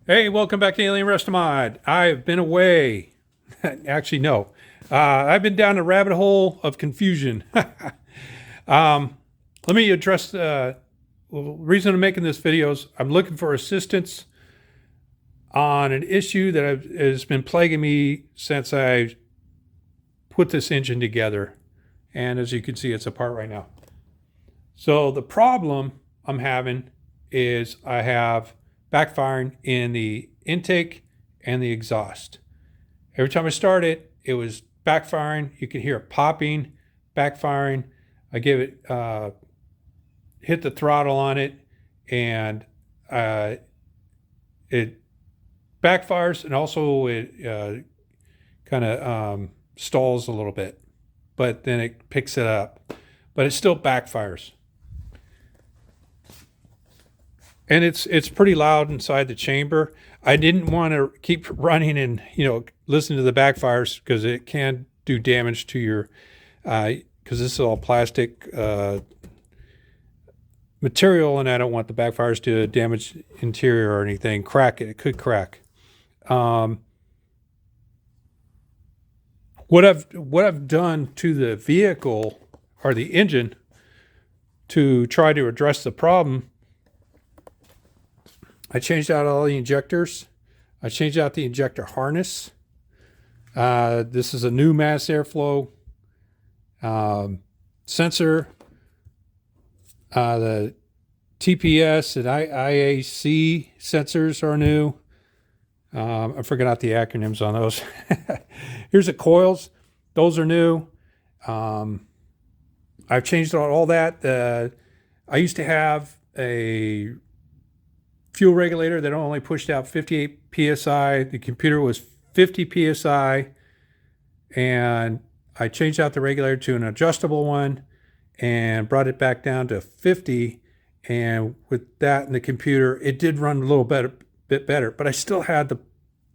Hey, welcome back to Alien RestoMod. I've been away. Actually, no. I've been down a rabbit hole of confusion. Let me address the reason I'm making this video is I'm looking for assistance on an issue that has been plaguing me since I put this engine together. And as you can see, it's apart right now. So the problem I'm having is I have backfiring in the intake and the exhaust. Every time I start it, it was backfiring. You can hear it popping, backfiring. I give it, hit the throttle on it, and it backfires, and also it kind of stalls a little bit, but then it picks it up. But it still backfires. And it's pretty loud inside the chamber. I didn't want to keep running and listen to the backfires because it can do damage to your because this is all plastic material, and I don't want the backfires to damage interior or anything. Crack it. It could crack. What I've done to the vehicle or the engine to try to address the problem. I changed out all the injectors. I changed out the injector harness. This is a new mass airflow sensor. The TPS and IAC sensors are new. I forgot the acronyms on those. Here's the coils. Those are new. I've changed all that. I used to have a fuel regulator that only pushed out 58 psi. The computer was 50 psi, and I changed out the regulator to an adjustable one and brought it back down to 50. And with that in the computer, it did run a little bit better, but I still had the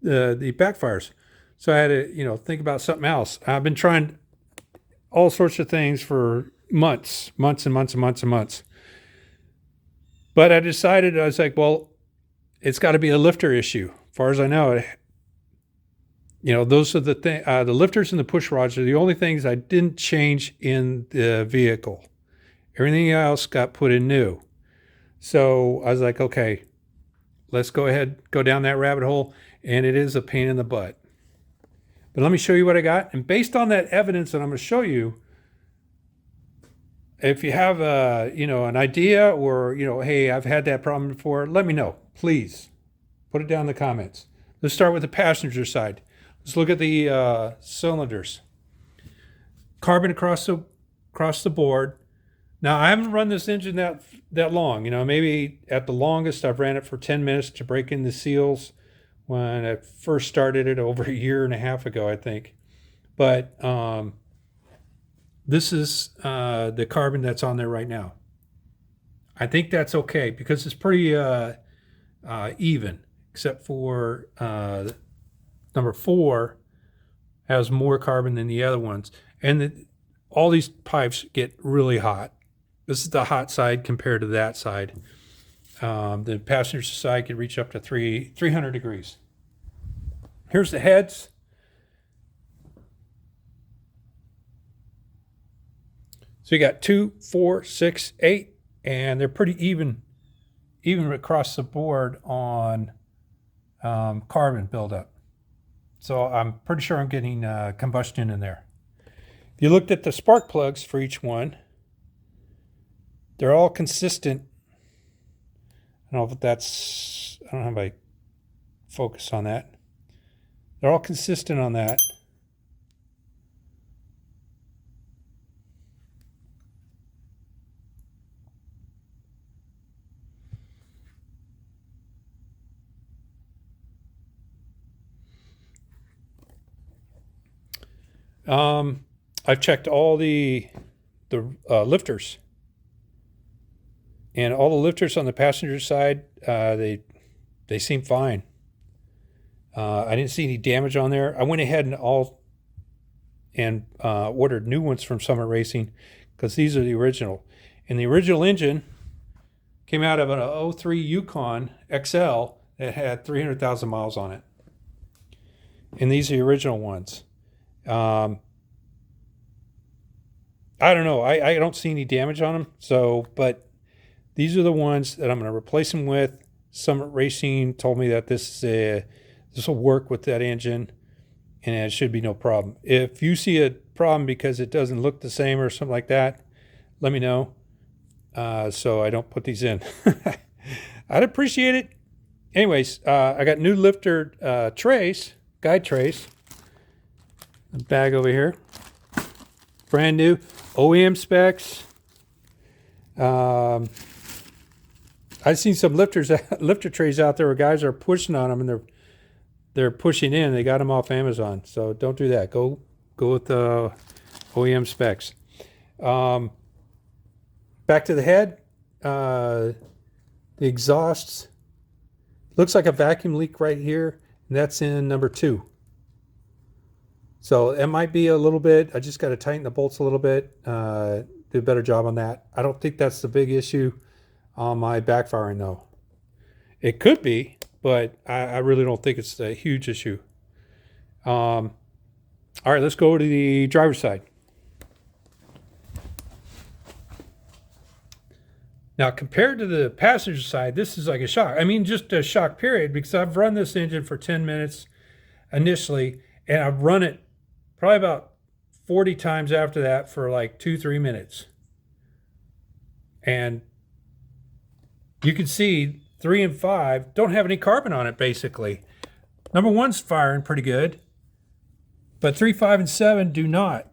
backfires. So I had to think about something else. I've been trying all sorts of things for months and months. But I decided, I was like, well, it's got to be a lifter issue. As far as I know, those are the lifters and the push rods are the only things I didn't change in the vehicle. Everything else got put in new. So I was like, okay, let's go down that rabbit hole. And it is a pain in the butt. But let me show you what I got. And based on that evidence that I'm going to show you, if you have an idea or, hey, I've had that problem before, let me know. Please put it down in the comments. Let's start with the passenger side. Let's look at the cylinders. Carbon across the board. Now, I haven't run this engine that long. Maybe at the longest I've ran it for 10 minutes to break in the seals when I first started it over a year and a half ago, I think. But this is the carbon that's on there right now. I think that's okay because it's pretty even, except for number 4 has more carbon than the other ones. And all these pipes get really hot. This is the hot side compared to that side. The passenger side can reach up to 300 degrees. Here's the heads. So you got 2, 4, 6, 8, and they're pretty even across the board on carbon buildup. So I'm pretty sure I'm getting combustion in there. If you looked at the spark plugs for each one, they're all consistent. I don't know if I focus on that. They're all consistent on that. I've checked all the lifters, and all the lifters on the passenger side, they seem fine. I didn't see any damage on there. I went ahead and ordered new ones from Summit Racing because these are the original. And the original engine came out of an 03 Yukon XL that had 300,000 miles on it. And these are the original ones. I don't know. I don't see any damage on them. So, but these are the ones that I'm going to replace them with. Summit Racing told me that this will work with that engine, and it should be no problem. If you see a problem because it doesn't look the same or something like that, let me know, so I don't put these in. I'd appreciate it. Anyways, I got new lifter trays, guide trays. A bag over here, brand new, OEM specs. I've seen some lifter trays out there where guys are pushing on them, and they're pushing in. They got them off Amazon, so don't do that. Go with the OEM specs. Back to the head. The exhaust looks like a vacuum leak right here, and that's in number 2. So it might be a little bit. I just got to tighten the bolts a little bit. Do a better job on that. I don't think that's the big issue on my backfiring, though. It could be, but I really don't think it's a huge issue. All right, let's go to the driver's side. Now, compared to the passenger side, this is like a shock. I mean, just a shock period, because I've run this engine for 10 minutes initially, and I've run it probably about 40 times after that for like 2-3 minutes. And you can see 3 and 5 don't have any carbon on it, basically. Number 1's firing pretty good, but 3, 5, and 7 do not.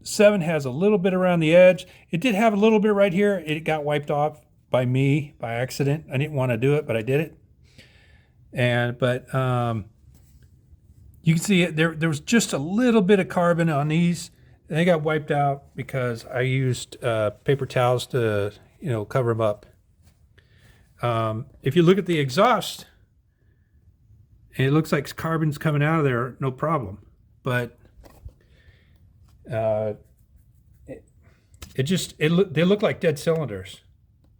7 has a little bit around the edge. It did have a little bit right here. It got wiped off by me by accident. I didn't want to do it, but I did it. But you can see it, there was just a little bit of carbon on these. They got wiped out because I used paper towels to cover them up. If you look at the exhaust, it looks like carbon's coming out of there, no problem. But they look like dead cylinders.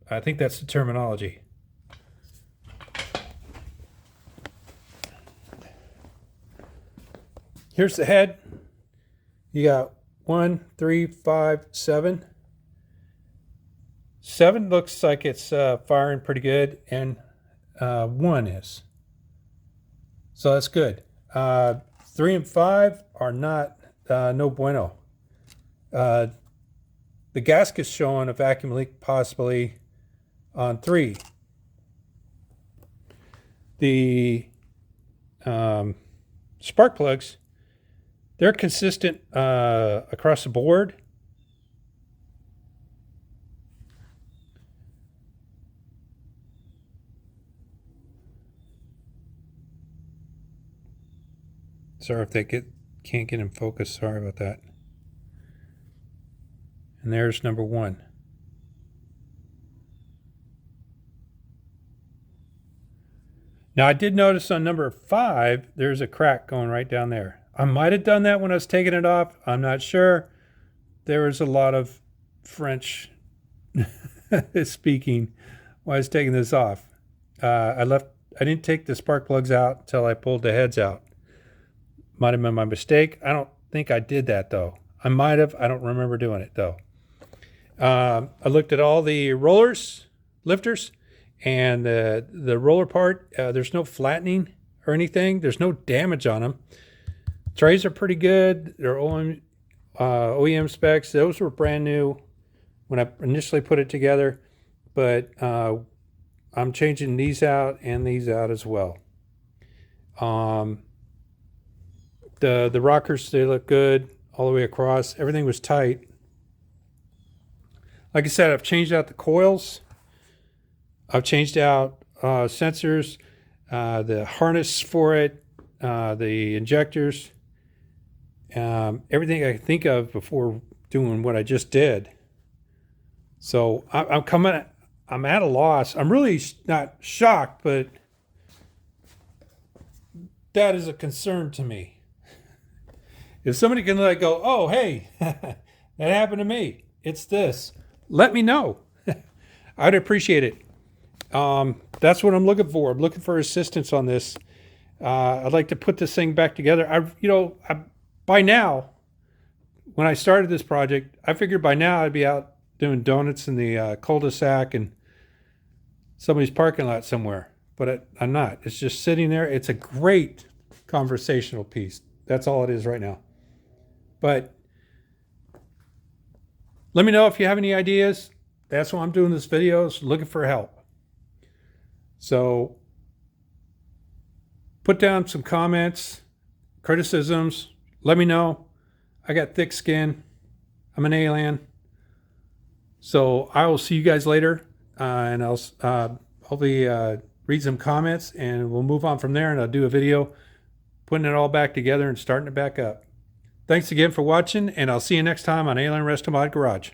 I think that's the terminology. Here's the head. You got 1, 3, 5, 7. 7 looks like it's firing pretty good, and 1 is. So that's good. 3 and 5 are not no bueno. The gasket's showing a vacuum leak possibly on 3. The spark plugs, they're consistent across the board. Sorry if they can't get in focus. Sorry about that. And there's number 1. Now I did notice on number 5, there's a crack going right down there. I might have done that when I was taking it off. I'm not sure. There was a lot of French speaking while I was taking this off. I didn't take the spark plugs out until I pulled the heads out. Might have been my mistake. I don't think I did that, though. I might have. I don't remember doing it, though. I looked at all the lifters, and the roller part, there's no flattening or anything. There's no damage on them. Trays are pretty good. They're OEM specs. Those were brand new when I initially put it together, but I'm changing these out and these out as well. The rockers, they look good all the way across. Everything was tight. Like I said, I've changed out the coils. I've changed out sensors, the harness for it, the injectors, everything I can think of before doing what I just did. So I'm at a loss. I'm really not shocked, but that is a concern to me. If somebody can go, oh, hey, that happened to me. It's this. Let me know. I'd appreciate it. that's what I'm looking for. I'm looking for assistance on this. I'd like to put this thing back together. By now, when I started this project, I figured by now I'd be out doing donuts in the cul-de-sac and somebody's parking lot somewhere, but I'm not. It's just sitting there. It's a great conversational piece. That's all it is right now. But let me know if you have any ideas. That's why I'm doing this video, is looking for help. So put down some comments, criticisms. Let me know. I got thick skin. I'm an alien. So I will see you guys later, and I'll hopefully read some comments, and we'll move on from there, and I'll do a video putting it all back together and starting it back up. Thanks again for watching, and I'll see you next time on Alien RestoMod Garage.